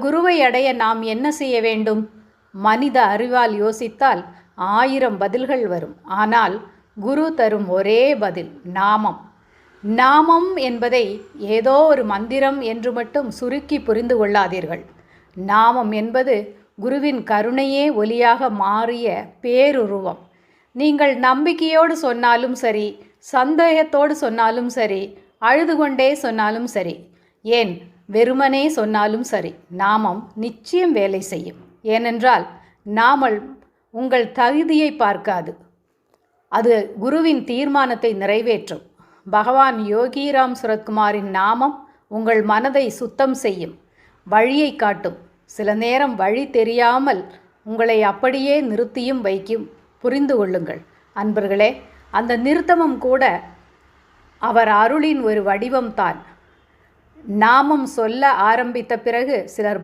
குருவை அடைய நாம் என்ன செய்ய வேண்டும்? மனித அறிவால் யோசித்தால் 1000 பதில்கள் வரும். ஆனால் குரு தரும் ஒரே பதில் நாமம். நாமம் என்பதை ஏதோ ஒரு மந்திரம் என்று மட்டும் சுருக்கி புரிந்து கொள்ளாதீர்கள். நாமம் என்பது குருவின் கருணையே ஒலியாக மாறிய பேருருவம். நீங்கள் நம்பிக்கையோடு சொன்னாலும் சரி, சந்தேகத்தோடு சொன்னாலும் சரி, அழுது கொண்டே சொன்னாலும் சரி, ஏன் வெறுமனே சொன்னாலும் சரி, நாமம் நிச்சயம் வேலை செய்யும். ஏனென்றால் நாமல் உங்கள் தகுதியை பார்க்காது, அது குருவின் தீர்மானத்தை நிறைவேற்றும். பகவான் யோகிராம் சுரத்குமாரின் நாமம் உங்கள் மனதை சுத்தம் செய்யும், வழியை காட்டும். சில நேரம் வழி தெரியாமல் உங்களை அப்படியே நிறுத்தியும் வைக்கும். புரிந்து கொள்ளுங்கள் அன்பர்களே, அந்த நிறுத்தமும் கூட அவர் அருளின் ஒரு வடிவம்தான். நாமம் சொல்ல ஆரம்பித்த பிறகு சிலர்